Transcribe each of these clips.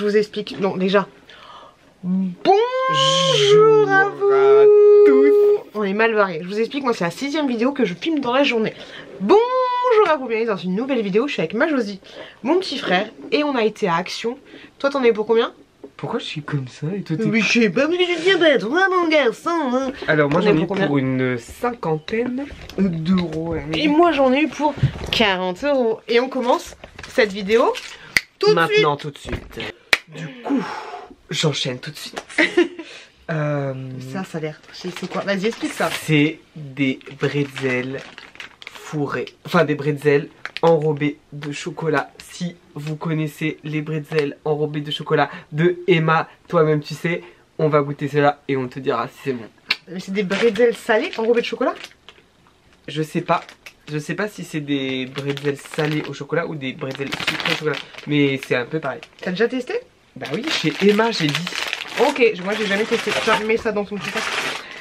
vous explique. Non, déjà. Bonjour à vous tous. On est mal barrés. Je vous explique, moi c'est la 6ème vidéo que je filme dans la journée. Bonjour à vous, bienvenue dans une nouvelle vidéo. Je suis avec ma Josie, mon petit frère, et on a été à Action. Toi t'en es pour combien? Pourquoi je suis comme ça et toi t'es... Mais je sais pas, parce que je viens d'être mon garçon hein. Alors moi j'en ai pour pour une cinquantaine d'euros. Et moi j'en ai eu pour 40 €. Et on commence cette vidéo tout de suite. Maintenant tout de suite. Du coup, j'enchaîne tout de suite. Ça a l'air... C'est quoi? Vas-y, explique ça. C'est des bretzels fourrés. Enfin des bretzels enrobés de chocolat. Si vous connaissez les bretzels enrobés de chocolat de Emma, toi-même tu sais, on va goûter cela et on te dira si c'est bon. Mais c'est des bretzels salés enrobés de chocolat? Je sais pas. Je sais pas si c'est des bretzels salés au chocolat ou des bretzels sucrés au chocolat. Mais c'est un peu pareil. T'as déjà testé? Bah oui, chez Emma j'ai dit. Ok, moi j'ai jamais testé. Tiens, mets ça dans ton petit sac.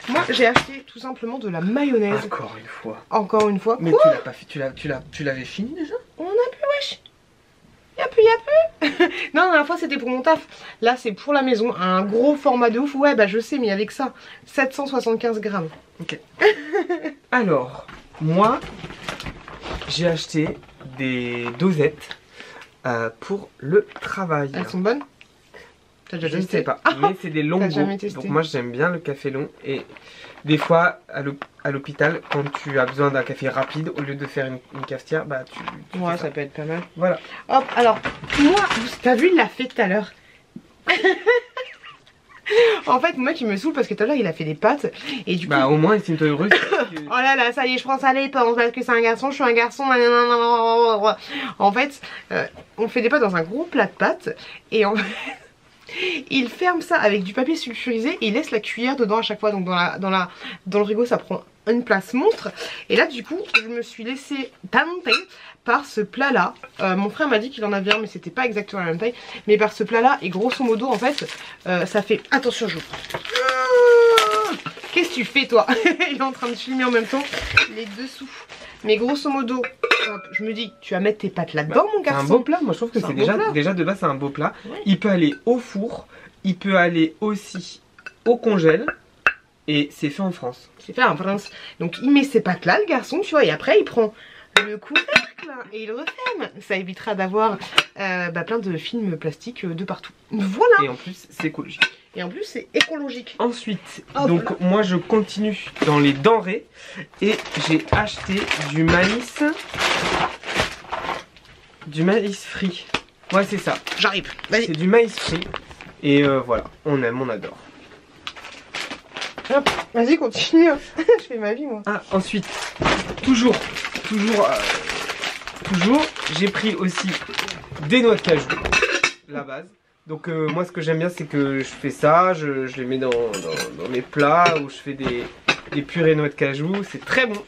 Moi j'ai acheté tout simplement de la mayonnaise. Encore une fois. Encore une fois. Mais quoi? tu l'as pas fait, tu l'avais fini déjà? On a pu, wesh. Y'a plus. Non, la dernière fois c'était pour mon taf. Là c'est pour la maison, un gros format de ouf. Ouais, bah je sais, mais avec ça, 775 grammes. Ok. Alors, moi, j'ai acheté des dosettes pour le travail. Elles sont bonnes? T'as déjà Je ne testé? sais pas, mais c'est des longs T'as jamais testé? Donc moi j'aime bien le café long. Et des fois à l'hôpital, quand tu as besoin d'un café rapide, au lieu de faire une cafetière, bah tu Ouais, fais ça peut être pas mal. Voilà. Hop, alors, moi, t'as vu, il l'a fait tout à l'heure. En fait, moi qui me saoule parce que tout à l'heure il a fait des pâtes et du coup. Bah au moins estime-toi heureuse. Oh là là, ça y est, je prends ça les pinces parce que c'est un garçon, je suis un garçon. En fait, on fait des pâtes dans un gros plat de pâtes et en fait, il ferme ça avec du papier sulfurisé et il laisse la cuillère dedans à chaque fois. Donc dans le frigo ça prend une place monstre. Et là du coup je me suis laissée tenter par ce plat là. Mon frère m'a dit qu'il en avait un mais c'était pas exactement la même taille. Mais par ce plat là et grosso modo en fait ça fait... Attention je... Qu'est-ce que tu fais toi? Il est en train de filmer en même temps les dessous. Mais grosso modo, hop, je me dis, tu vas mettre tes pâtes là-dedans mon garçon. C'est un beau plat, moi je trouve que c'est déjà de base c'est un beau plat. Ouais. Il peut aller au four, il peut aller aussi au congèle. Et c'est fait en France. C'est fait en France. Donc il met ses pâtes là le garçon, tu vois, et après il prend le couvercle et il le referme. Ça évitera d'avoir plein de films plastiques de partout. Voilà. Et en plus c'est écologique. Et en plus c'est écologique. Ensuite, hop donc là. moi je continue dans les denrées et j'ai acheté du maïs frit. Ouais c'est ça. J'arrive. C'est Vas-y. du maïs frit et voilà, on aime, on adore. Hop. Vas-y continue. Je fais ma vie moi. Ah ensuite, toujours, j'ai pris aussi des noix de cajou, la base. Donc moi ce que j'aime bien c'est que je fais ça, je les mets dans mes plats où je fais des purées noix de cajou, c'est très bon.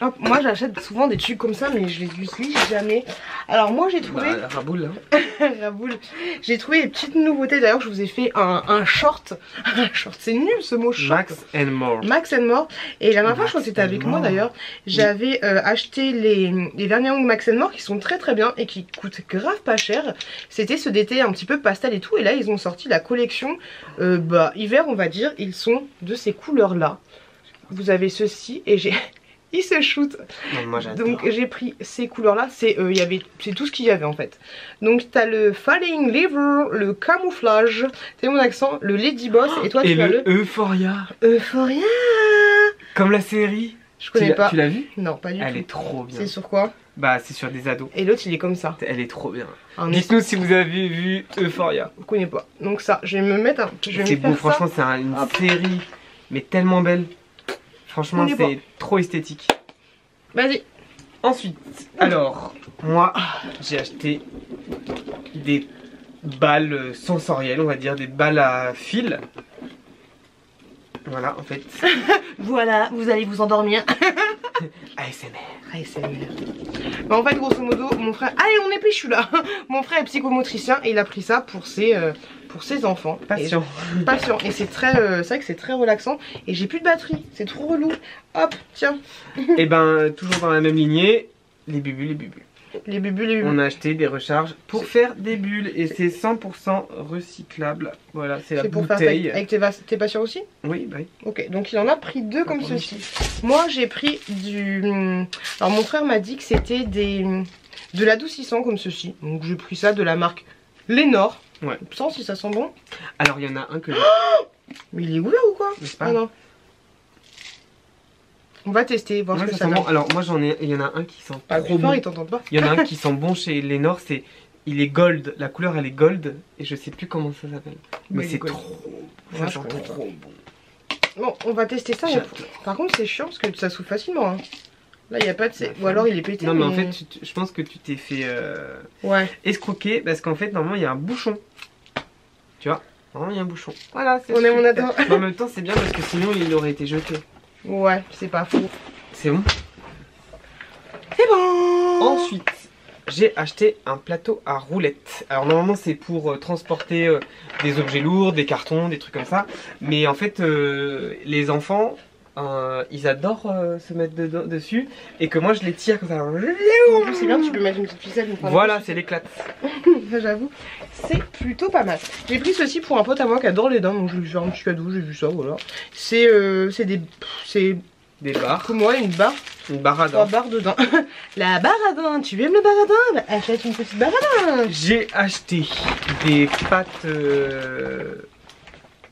Hop, moi j'achète souvent des trucs comme ça mais je les utilise jamais. Alors moi j'ai trouvé... Bah, raboule hein. Raboule. J'ai trouvé des petites nouveautés. D'ailleurs je vous ai fait un short. Un short, c'est nul ce mot short. Max and More. Max and More. Et la dernière fois je crois que c'était avec moi d'ailleurs. J'avais acheté les derniers ongles Max and More qui sont très très bien et qui coûtent grave pas cher. C'était ceux d'été un petit peu pastel et tout. Et là ils ont sorti la collection hiver on va dire. Ils sont de ces couleurs là. Vous avez ceci et j'ai... Il se shoot. Non, moi j'adore. Donc j'ai pris ces couleurs là, c'est tout ce qu'il y avait en fait. Donc t'as le Falling Liver, le camouflage, c'est mon accent, le Lady Boss et toi tu as le Euphoria. Euphoria. Comme la série. Je connais pas. Tu l'as vu? Non pas du tout. Elle est trop bien. C'est sur quoi? Bah c'est sur des ados. Et l'autre il est comme ça. Elle est trop bien. Dites-nous si vous avez vu Euphoria. Je connais pas. Donc ça, je vais me mettre un... C'est beau, franchement c'est une série mais tellement belle. Franchement c'est trop esthétique. Vas-y. Ensuite, alors, moi j'ai acheté des balles sensorielles, on va dire, des balles à fil. Voilà, en fait. Voilà, vous allez vous endormir. ASMR. ASMR. Bah en fait, grosso modo, mon frère... Allez, on est plus, je suis là. Mon frère est psychomotricien et il a pris ça pour ses enfants. Patient. Patient. Et c'est vrai que c'est très relaxant. Et j'ai plus de batterie. C'est trop relou. Hop, tiens. Et ben, toujours dans la même lignée, les bubus, Les bulles. On a acheté des recharges pour faire des bulles et c'est 100% recyclable. Voilà, c'est la pour faire bouteille. avec tes patients aussi? Oui, bah oui. Ok, donc il en a pris 2 comme ceci. Moi j'ai pris du... Alors mon frère m'a dit que c'était de l'adoucissant comme ceci. Donc j'ai pris ça de la marque Lénore. Ouais. Sans si ça sent bon. Alors il y en a un que... Mais il est ouvert ou quoi? pas. Ah non. On va tester, voir ce que ça sent donne. bon. Alors moi il y en a un qui sent Pas trop plus fort, bon. ils t'entendent pas. Il y en a un qui sent bon chez Lénore, il est gold, la couleur elle est gold et je sais plus comment ça s'appelle. Mais c'est trop, ça sent trop bon. Bon, on va tester ça. Par contre c'est chiant parce que ça s'ouvre facilement. Hein. Là il n'y a pas de... Ou alors il est pété. Non mais en fait je pense que tu t'es fait escroquer parce qu'en fait normalement il y a un bouchon. Tu vois, normalement il y a un bouchon. Voilà, c'est on est mon ado. Mais en même temps c'est bien parce que sinon il aurait été jeté. Ouais, c'est pas faux. C'est bon? C'est bon. Ensuite, j'ai acheté un plateau à roulettes. Alors normalement c'est pour transporter des objets lourds, des cartons, des trucs comme ça. Mais en fait les enfants, ils adorent se mettre dessus. Et que moi je les tire comme ça. C'est bien, tu peux mettre une petite ficelle. Voilà, c'est l'éclate. J'avoue, c'est plutôt pas mal. J'ai pris ceci pour un pote à moi qui adore les dents. Donc je lui ai fait un petit cadeau, j'ai vu ça, voilà. C'est des barres. Pour moi, une barre. Une barre à dents. 3 barres de dents. La barre à dents, tu aimes le barre à dents? Bah, achète une petite barre à dents. J'ai acheté des pâtes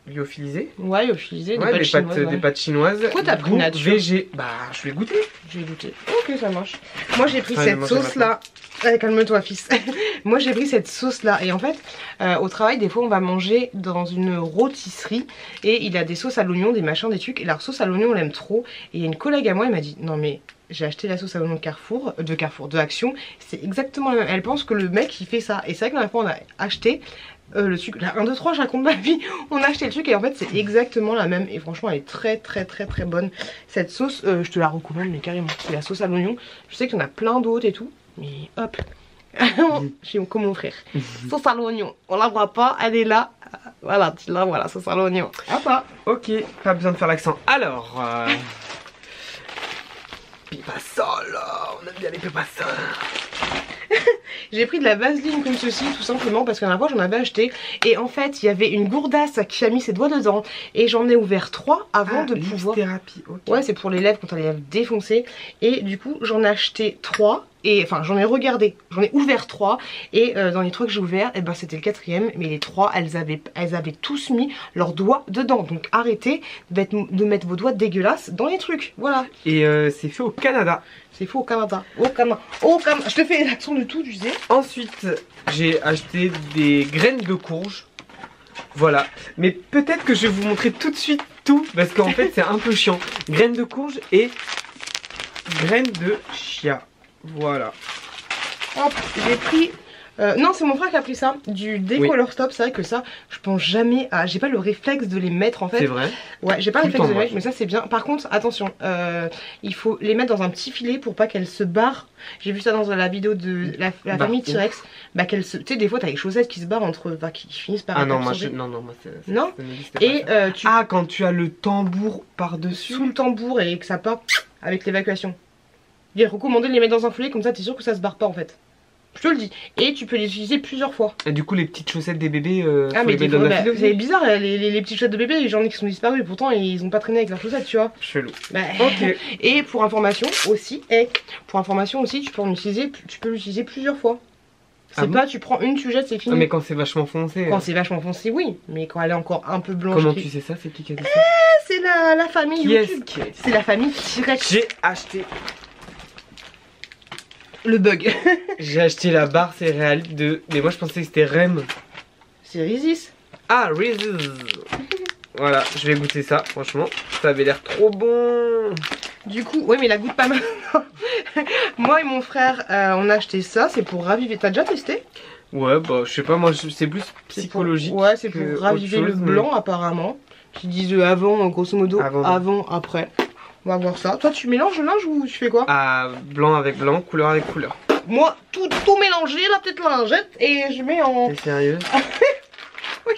lyophilisées. Ouais, lyophilisées, ouais, des pâtes chinoises. Pourquoi t'as pris nature? Bah, je vais goûter. Je vais goûter. Ok, ça marche. Moi, j'ai pris cette sauce là. Allez, calme-toi, fils. Moi, j'ai pris cette sauce là. Et en fait, au travail, des fois, on va manger dans une rôtisserie. Et il a des sauces à l'oignon, des machins, des trucs. Et leur sauce à l'oignon, on l'aime trop. Et il y a une collègue à moi, elle m'a dit non, mais j'ai acheté la sauce à l'oignon de Action. C'est exactement la même. Elle pense que le mec, il fait ça. Et c'est vrai que la dernière fois, on a acheté le sucre. Là, 1, 2, 3, je raconte ma vie. On a acheté le truc et en fait, c'est exactement la même. Et franchement, elle est très, très, très, très bonne. Cette sauce, je te la recommande, mais carrément. C'est la sauce à l'oignon. Je sais qu'il y en a plein d'autres et tout. Mais hop, j'ai comme mon frère. Sauce à l'oignon, on la voit pas, elle est là. Voilà, tu la vois la sauce à l'oignon. Ah pas. Ok, pas besoin de faire l'accent. Alors, pipa sol, on aime bien les pipa sol. J'ai pris de la vaseline comme ceci tout simplement parce que la dernière fois j'en avais acheté et en fait il y avait une gourdasse qui a mis ses doigts dedans et j'en ai ouvert 3 avant de pouvoir... thérapie, ok. Ouais, c'est pour les lèvres quand on les lèvres défoncées et du coup j'en ai acheté 3 et enfin j'en ai regardé, j'en ai ouvert 3 et dans les 3 que j'ai ouverts, et ben c'était le 4ème, mais les 3 elles avaient tous mis leurs doigts dedans, donc arrêtez de mettre vos doigts dégueulasses dans les trucs, voilà. Et c'est fait au Canada. C'est faux au Canada. Au Canada. Au Canada. Je te fais l'accent de tout, tu sais. Ensuite, j'ai acheté des graines de courge. Voilà. Mais peut-être que je vais vous montrer tout de suite tout. Parce qu'en fait, c'est un peu chiant. Graines de courge et graines de chia. Voilà. Hop, j'ai pris... non, c'est mon frère qui a pris ça, du Décolor Stop. C'est vrai que ça, je pense jamais à... J'ai pas le réflexe de les mettre en fait. C'est vrai. Ouais, j'ai pas le réflexe de les mettre, mais ça c'est bien. Par contre, attention, il faut les mettre dans un petit filet pour pas qu'elles se barrent. J'ai vu ça dans la vidéo de la famille T-Rex. Bah qu'elles se... Tu sais, des fois t'as les chaussettes qui se barrent entre... Enfin, qui finissent par... Ah non, moi c'est... Non. Et Ah, quand tu as le tambour par-dessus. Sous le tambour et que ça part avec l'évacuation. Il est recommandé de les mettre dans un filet, comme ça t'es sûr que ça se barre pas en fait. Je te le dis. Et tu peux les utiliser plusieurs fois. Et du coup, les petites chaussettes des bébés, ah, mais des fois, bah, c'est bizarre, les petites chaussettes de bébé, j'en ai qui sont disparus. Pourtant, ils ont pas traîné avec leurs chaussettes, tu vois. Chelou. Bah, ok. Et pour information aussi, tu peux l'utiliser plusieurs fois. C'est pas, tu prends une, tu jettes, c'est fini. Ah, mais quand c'est vachement foncé. Quand c'est vachement foncé, oui. Mais quand elle est encore un peu blanche. Comment tu sais ça? C'est qui a dit ça? C'est la famille YouTube. C'est la famille T-Rex. J'ai acheté. Le bug. J'ai acheté la barre céréale de... Mais moi je pensais que c'était Rem. C'est Reese's. Ah, Reese's. Voilà, je vais goûter ça, franchement. Ça avait l'air trop bon. Du coup, oui mais la goûte pas mal. Moi et mon frère, on a acheté ça, c'est pour raviver. T'as déjà testé? Ouais, bah je sais pas, moi c'est plus psychologique. Ouais, c'est pour raviver le blanc apparemment. Qui disent avant, grosso modo, avant, après. On va voir ça. Toi, tu mélanges le linge ou tu fais quoi? Ah, blanc avec blanc, couleur avec couleur. Moi, tout mélangé, la petite lingette, et je mets en... T'es sérieuse? Oui.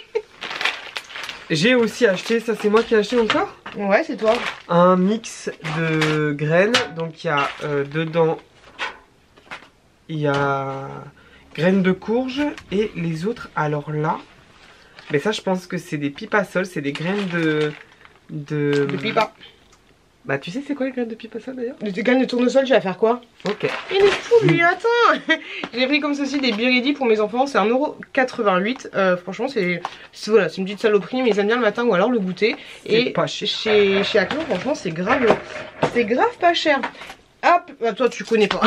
J'ai aussi acheté, ça c'est moi qui ai acheté encore? Ouais, c'est toi. Un mix de graines, donc il y a dedans il y a graines de courge et les autres, alors là, mais ça je pense que c'est des pipas-sol, c'est des graines de pipa. Bah tu sais c'est quoi les graines de pipas-sol d'ailleurs? Des graines de tournesol, tu vas faire quoi? Ok. Il est fou lui, attends. J'ai pris comme ceci des Biredi pour mes enfants, c'est 1,88 €. Franchement c'est voilà, c'est une petite saloperie, mais ils aiment bien le matin ou alors le goûter. Et pas cher. chez Action, franchement c'est grave pas cher. Hop, bah toi tu connais pas,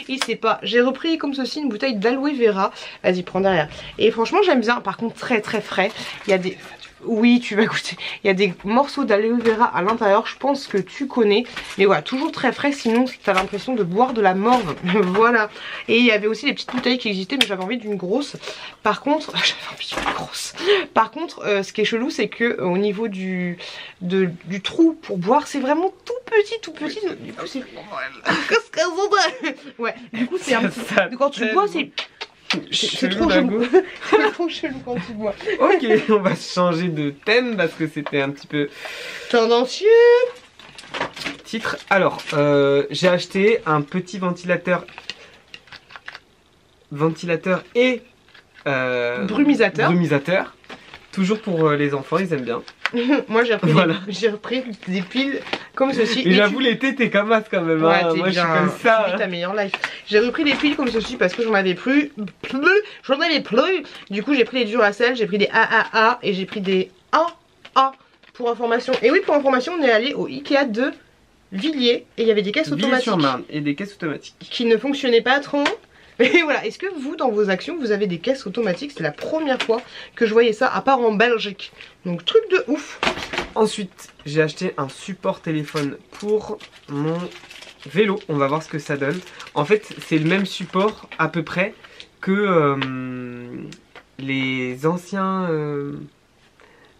il sait pas. J'ai repris comme ceci une bouteille d'aloe vera. Vas-y, prends derrière. Et franchement j'aime bien, par contre très frais. Il y a des... Oui, tu vas goûter. Il y a des morceaux d'aloe vera à l'intérieur, je pense que tu connais. Mais voilà, toujours très frais, sinon t'as l'impression de boire de la morve. Voilà. Et il y avait aussi des petites bouteilles qui existaient, mais j'avais envie d'une grosse. Par contre, Par contre, ce qui est chelou, c'est que au niveau du trou pour boire, c'est vraiment tout petit. Du coup, c'est... Ouais, du coup, c'est un petit... Quand tu bois, c'est trop chelou. C'est trop chelou quand tu bois. Ok, on va changer de thème parce que c'était un petit peu tendancieux. Titre. Alors, j'ai acheté un petit ventilateur et brumisateur. Toujours pour les enfants, ils aiment bien. Moi j'ai repris des piles comme ceci. Et j'avoue l'été t'es comme as quand même, ouais, hein. Moi je suis comme ça. C'est ta meilleure life. J'ai repris des piles comme ceci parce que j'en avais plus. Du coup j'ai pris les Duracell, j'ai pris des AAA et j'ai pris des AA pour information. Et oui, pour information, on est allé au Ikea de Villiers et il y avait des caisses automatiques. Et des caisses automatiques qui ne fonctionnaient pas trop. Mais voilà, est-ce que vous, dans vos actions, vous avez des caisses automatiques? C'est la première fois que je voyais ça, à part en Belgique. Donc truc de ouf. Ensuite, j'ai acheté un support téléphone pour mon vélo. On va voir ce que ça donne. En fait, c'est le même support à peu près que les anciens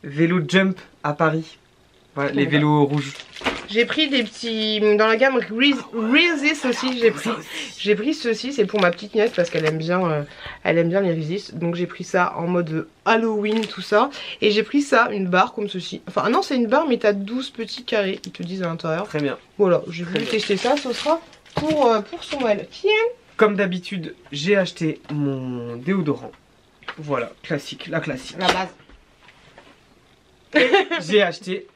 vélos Jump à Paris. Voilà, les vélos rouges. J'ai pris des petits, dans la gamme Resist aussi, j'ai pris ceci, c'est pour ma petite nièce parce qu'elle aime bien les Resist. Donc j'ai pris ça en mode Halloween, tout ça. Et j'ai pris ça, une barre comme ceci. Enfin non, c'est une barre mais t'as 12 petits carrés, ils te disent à l'intérieur. Très bien. Voilà, j'ai voulu tester ça, ce sera pour son Noël. Tiens. Comme d'habitude, j'ai acheté mon déodorant. Voilà, classique, la classique. La base. J'ai acheté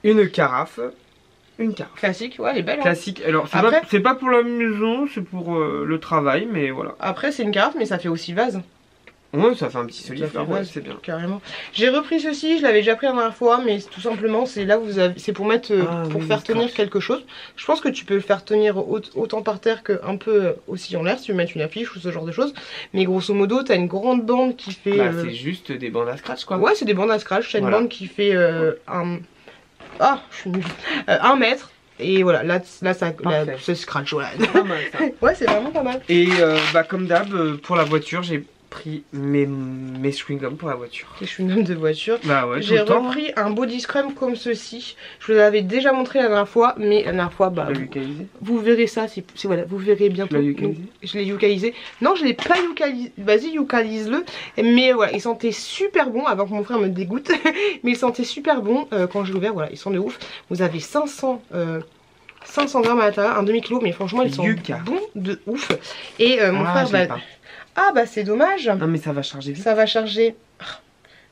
une carafe. Classique, ouais, elle est belle. Hein. Classique, alors c'est pas pour la maison, c'est pour le travail, mais voilà. Après, c'est une carafe, mais ça fait aussi vase. Ouais, ça fait un petit solifère, ouais, c'est bien. Carrément. J'ai repris ceci, je l'avais déjà pris la dernière fois, mais tout simplement, c'est là où vous avez. C'est pour mettre. Pour faire tenir quelque chose. Je pense que tu peux le faire tenir autant par terre qu'un peu aussi en l'air, si tu veux mettre une affiche ou ce genre de choses. Mais grosso modo, t'as une grande bande qui fait. Bah, c'est juste des bandes à scratch, quoi. Ouais, c'est des bandes à scratch, t'as une bande qui fait Ah, je suis nulle. 1 mètre. Et voilà, là ça scratch. Voilà. Ouais, c'est vraiment pas mal. Et bah, comme d'hab, pour la voiture, j'ai pris mes chewing-gums pour la voiture. Les chewing-gums de voiture. Bah ouais, j'ai repris un body scrub comme ceci. Je vous l'avais déjà montré la dernière fois, mais la dernière fois, bah. Vous verrez ça, voilà, vous verrez bientôt. Je l'ai yucalisé. Non, je l'ai pas yucalisé. Vas-y, yucalise-le. Mais voilà, il sentait super bon avant que mon frère me dégoûte. Mais il sentait super bon quand je l'ai ouvert. Voilà, il sent de ouf. Vous avez 500 grammes à l'intérieur, un demi-kilo, mais franchement, ils sont bons de ouf. Et mon frère va. Ah bah c'est dommage. Non mais ça va charger vite. Ça va charger.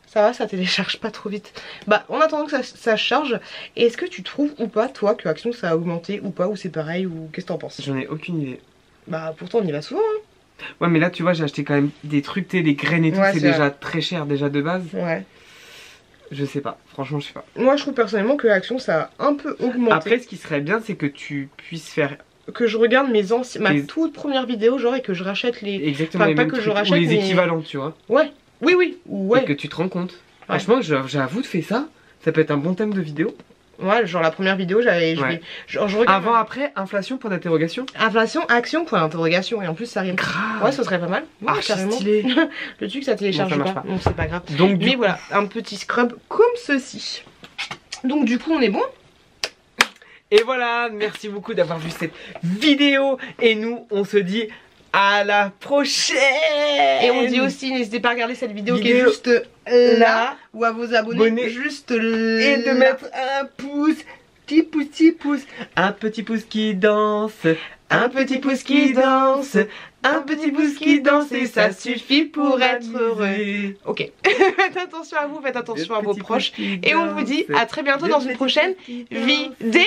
Ça va, ça télécharge pas trop vite. Bah en attendant que ça charge, est-ce que tu trouves ou pas toi que Action ça a augmenté ou pas, ou c'est pareil, ou qu'est-ce que t'en penses? J'en ai aucune idée. Bah pourtant on y va souvent hein. Ouais mais là tu vois j'ai acheté quand même des trucs, des graines et tout, c'est déjà très cher déjà de base. Ouais. Je sais pas, franchement je sais pas. Moi je trouve personnellement que Action ça a un peu augmenté. Après ce qui serait bien c'est que tu puisses faire... Que je regarde ma toute première vidéo genre et que je rachète les... Exactement, enfin, pas que je rachète ou les équivalents tu vois. Ouais, oui, ouais. Et que tu te rends compte. Ouais. Franchement j'avoue de faire ça, ça peut être un bon thème de vidéo. Ouais, genre la première vidéo j'avais... Je regarde... Avant, après, inflation, point d'interrogation. Inflation, action, point d'interrogation. Et en plus ça rime. Grave. Ouais, ce serait pas mal. Ouais, carrément. Stylé. Le truc ça télécharge pas, donc c'est pas grave. Donc, mais voilà, un petit scrub comme ceci. Donc du coup on est bon. Et voilà, merci beaucoup d'avoir vu cette vidéo. Et nous, on se dit à la prochaine. Et on dit aussi, n'hésitez pas à regarder cette vidéo qui est juste là. Ou à vous abonner juste là. Et de mettre un pouce petit pouce, un petit pouce qui danse, un petit pouce qui danse, un petit pouce qui danse et ça suffit pour être heureux. Ok, faites attention à vous, faites attention à vos proches et on vous dit à très bientôt dans une prochaine vidéo.